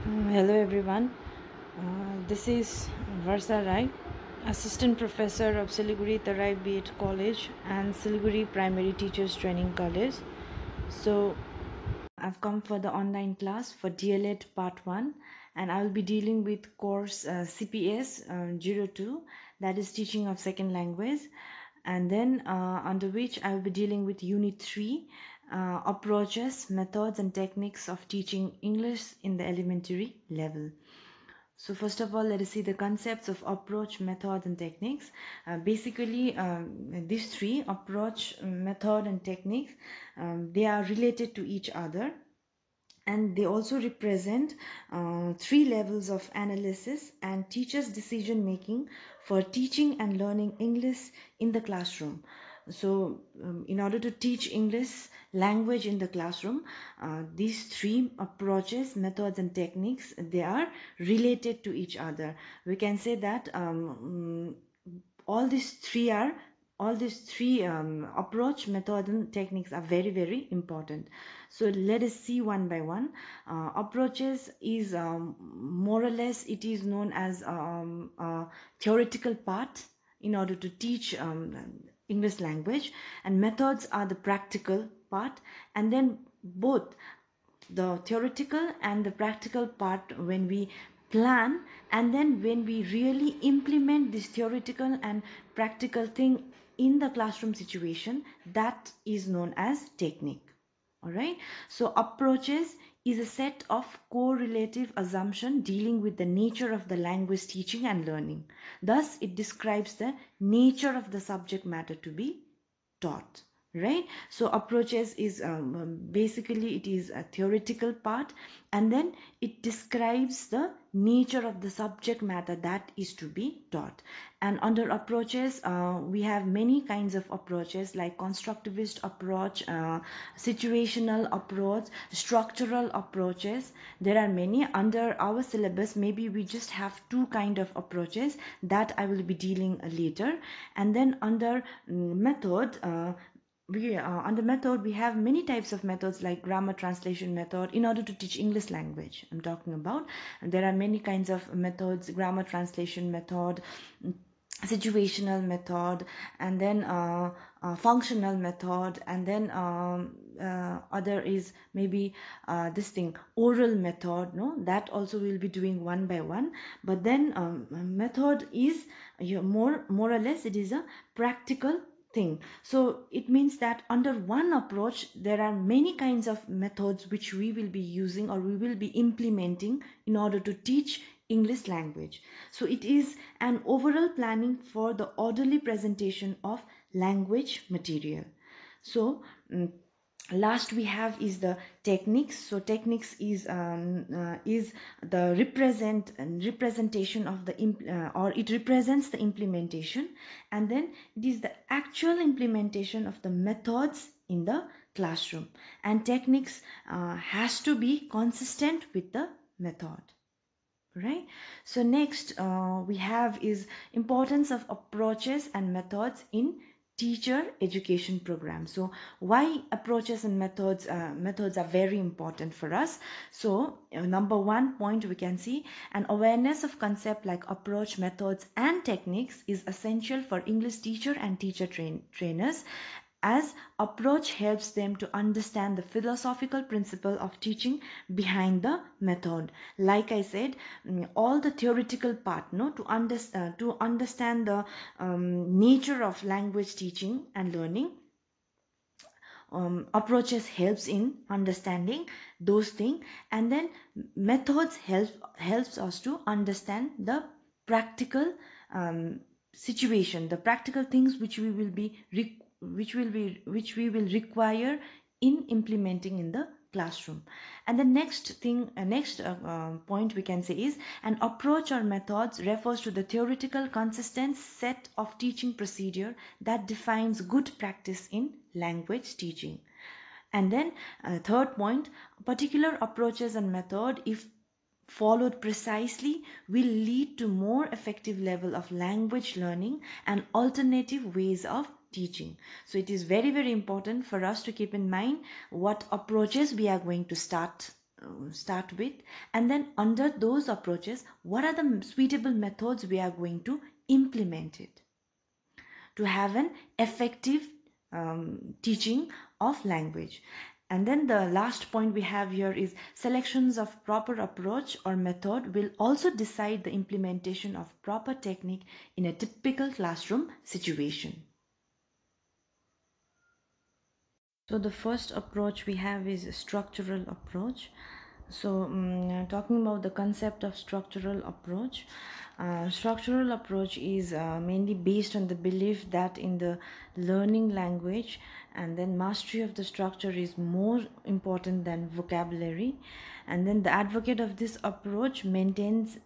Hello everyone. This is Varsa Rai, Assistant Professor of Siliguri Tarai B.Ed College and Siliguri Primary Teachers Training College. So I've come for the online class for DLED Part 1 and I will be dealing with course CPS 02, that is Teaching of Second Language, and then under which I will be dealing with Unit 3, Approaches, Methods and Techniques of Teaching English in the Elementary Level. So first of all, let us see the concepts of approach, methods and techniques. Basically, these three, approach, method and techniques, they are related to each other, and they also represent three levels of analysis and teachers' decision making for teaching and learning English in the classroom. So in order to teach English language in the classroom, these three approaches, methods and techniques, they are related to each other. We can say that all these three approach, method and techniques are very, very important. So let us see one by one. Approaches is more or less, it is known as a theoretical part in order to teach English language, and methods are the practical part, and then both the theoretical and the practical part, when we plan and then when we really implement this theoretical and practical thing in the classroom situation, that is known as technique. All right, so approaches is a set of correlative assumption dealing with the nature of the language teaching and learning. Thus it describes the nature of the subject matter to be taught, right? So approaches is basically it is a theoretical part, and then it describes the nature of the subject matter that is to be taught. And under approaches, we have many kinds of approaches like constructivist approach, situational approach, structural approaches. There are many under our syllabus. Maybe we just have two kind of approaches that I will be dealing later. And then under method, under method we have many types of methods like grammar translation method in order to teach English language. I'm talking about, and there are many kinds of methods: grammar translation method, situational method, and then functional method, and then other is maybe this thing, oral method, no, that also we'll be doing one by one. But then method is more or less it is a practical thing. So it means that under one approach there are many kinds of methods which we will be using or we will be implementing in order to teach English language. So it is an overall planning for the orderly presentation of language material. So last we have is the techniques. So techniques is the representation of the or it represents the implementation, and then it is the actual implementation of the methods in the classroom, and techniques has to be consistent with the method, right? So next we have is importance of approaches and methods in teacher education program. So why approaches and methods are very important for us? So number one point we can see, an awareness of concept like approach, methods and techniques is essential for English teacher and teacher trainers, as approach helps them to understand the philosophical principle of teaching behind the method. Like I said, all the theoretical part, no, to understand the nature of language teaching and learning, approaches helps in understanding those things, and then methods helps us to understand the practical situation, the practical things which we will be which we will require in implementing in the classroom. And the next point we can say is, an approach or methods refers to the theoretical consistent set of teaching procedure that defines good practice in language teaching. And then third point, particular approaches and method, if followed precisely, will lead to more effective level of language learning and alternative ways of teaching. So it is very, very important for us to keep in mind what approaches we are going to start start with, and then under those approaches, what are the suitable methods we are going to implement it to have an effective teaching of language. And then the last point we have here is selections of proper approach or method will also decide the implementation of proper technique in a typical classroom situation. So the first approach we have is structural approach. So talking about the concept of structural approach, structural approach is mainly based on the belief that in the learning language, and then mastery of the structure is more important than vocabulary. And then the advocate of this approach maintains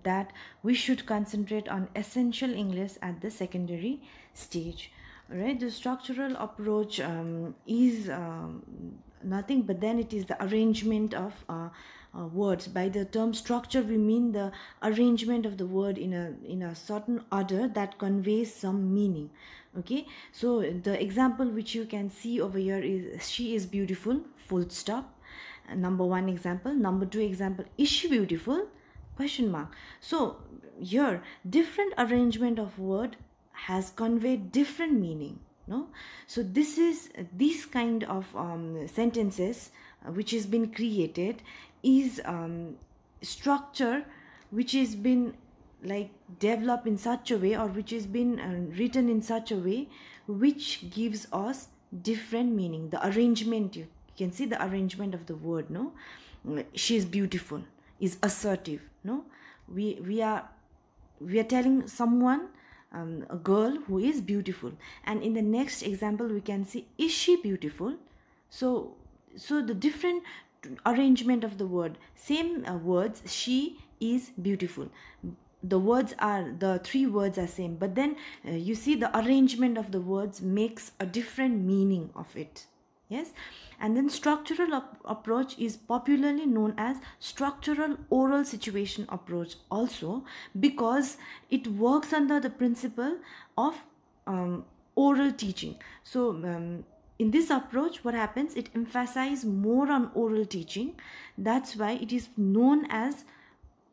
that we should concentrate on essential English at the secondary stage. Right, the structural approach is nothing but then it is the arrangement of words. By the term structure, we mean the arrangement of the word in a certain order that conveys some meaning. Okay, so the example which you can see over here is she is beautiful, full stop. Number one example. Number two example, is she beautiful, question mark. So here different arrangement of word has conveyed different meaning, no? So this is this kind of sentences which has been created is structure which has been like developed in such a way, or which has been written in such a way which gives us different meaning. The arrangement, you can see the arrangement of the word, no? She is beautiful is assertive, no? We are telling someone, a girl who is beautiful, and in the next example we can see, is she beautiful? So the different arrangement of the word, same words, she is beautiful, the words are, the three words are same, but then you see the arrangement of the words makes a different meaning of it. Yes. And then structural approach is popularly known as structural oral situation approach also, because it works under the principle of oral teaching. So in this approach, what happens, it emphasizes more on oral teaching. That's why it is known as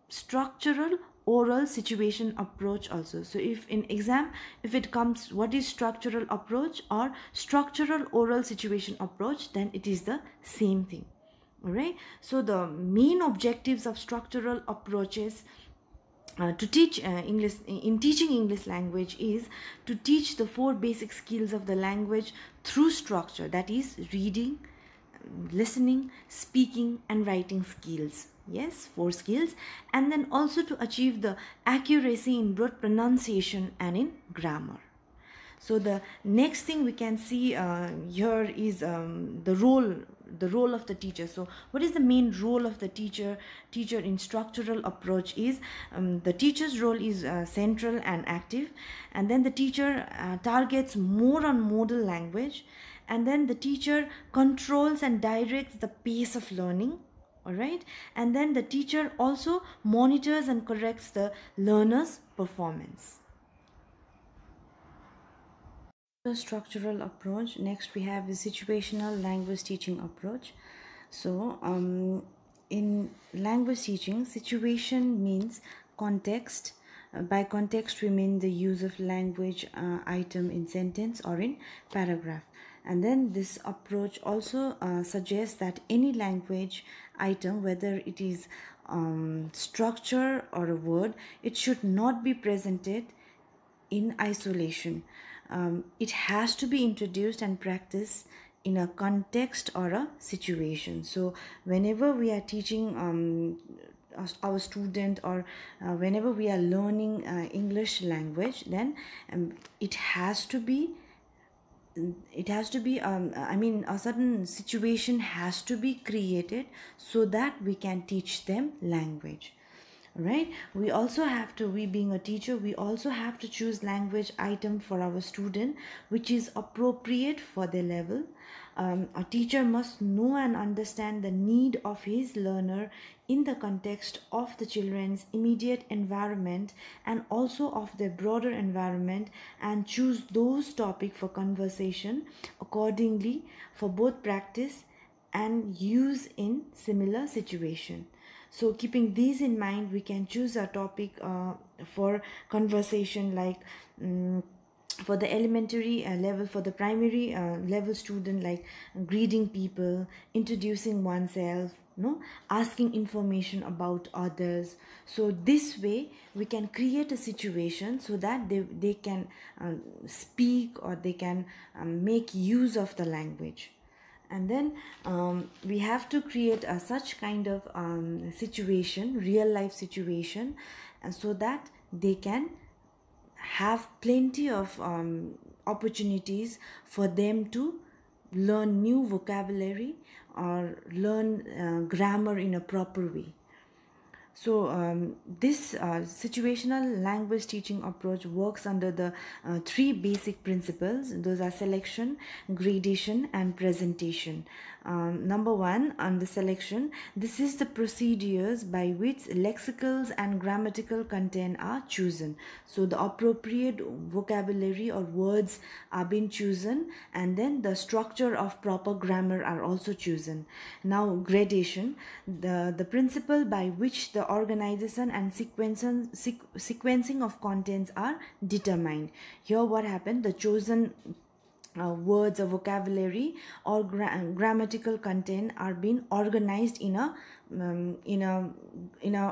structural oral situation approach also. So if in exam, if it comes what is structural approach or structural oral situation approach, then it is the same thing. All right, so the main objectives of structural approaches to teach English, in teaching English language, is to teach the four basic skills of the language through structure, that is reading, listening, speaking and writing skills. Yes, four skills. And then also to achieve the accuracy in both pronunciation and in grammar. So the next thing we can see here is the role of the teacher. So what is the main role of the teacher in structural approach is the teacher's role is central and active, and then the teacher targets more on modal language, and then the teacher controls and directs the pace of learning. All right, and then the teacher also monitors and corrects the learner's performance. The structural approach. Next we have the situational language teaching approach. So in language teaching, situation means context. By context we mean the use of language item in sentence or in paragraph. And then this approach also suggests that any language item, whether it is structure or a word, it should not be presented in isolation. It has to be introduced and practiced in a context or a situation. So whenever we are teaching our student, or whenever we are learning English language, then it has to be I mean a certain situation has to be created so that we can teach them language. Right, we also have to, we being a teacher, we also have to choose language item for our student which is appropriate for their level. A teacher must know and understand the need of his learner in the context of the children's immediate environment and also of their broader environment, and choose those topics for conversation accordingly for both practice and use in similar situation. So keeping these in mind, we can choose a topic for conversation, like for the elementary level, for the primary level student, like greeting people, introducing oneself, no, asking information about others. So this way we can create a situation so that they can speak, or they can make use of the language. And then we have to create a such kind of situation, real life situation, and so that they can have plenty of opportunities for them to learn new vocabulary or learn grammar in a proper way. So this situational language teaching approach works under the three basic principles. Those are selection, gradation, and presentation. Number one, on the selection, this is the procedures by which lexicals and grammatical content are chosen. So the appropriate vocabulary or words are being chosen, and then the structure of proper grammar are also chosen. Now gradation, the principle by which the organization and sequencing of contents are determined. Here what happened, the chosen words or vocabulary or grammatical content are being organized in a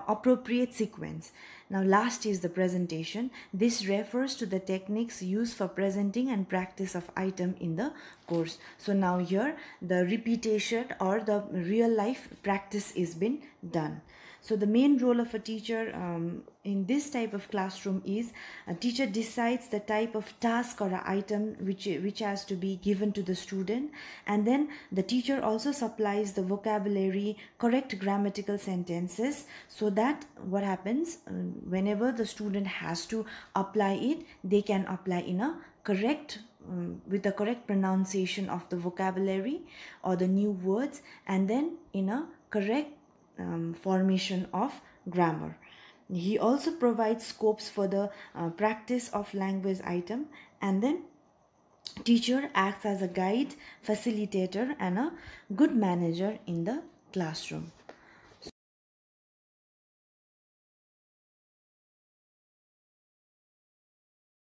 appropriate sequence. Now last is the presentation. This refers to the techniques used for presenting and practice of item in the course. So now here the repetition or the real life practice is being done. So the main role of a teacher in this type of classroom is a teacher decides the type of task or item which has to be given to the student, and then the teacher also supplies the vocabulary, correct grammatical sentences, so that what happens, whenever the student has to apply it, they can apply in a correct with the correct pronunciation of the vocabulary or the new words, and then in a correct formation of grammar. He also provides scopes for the practice of language item, and then teacher acts as a guide, facilitator, and a good manager in the classroom.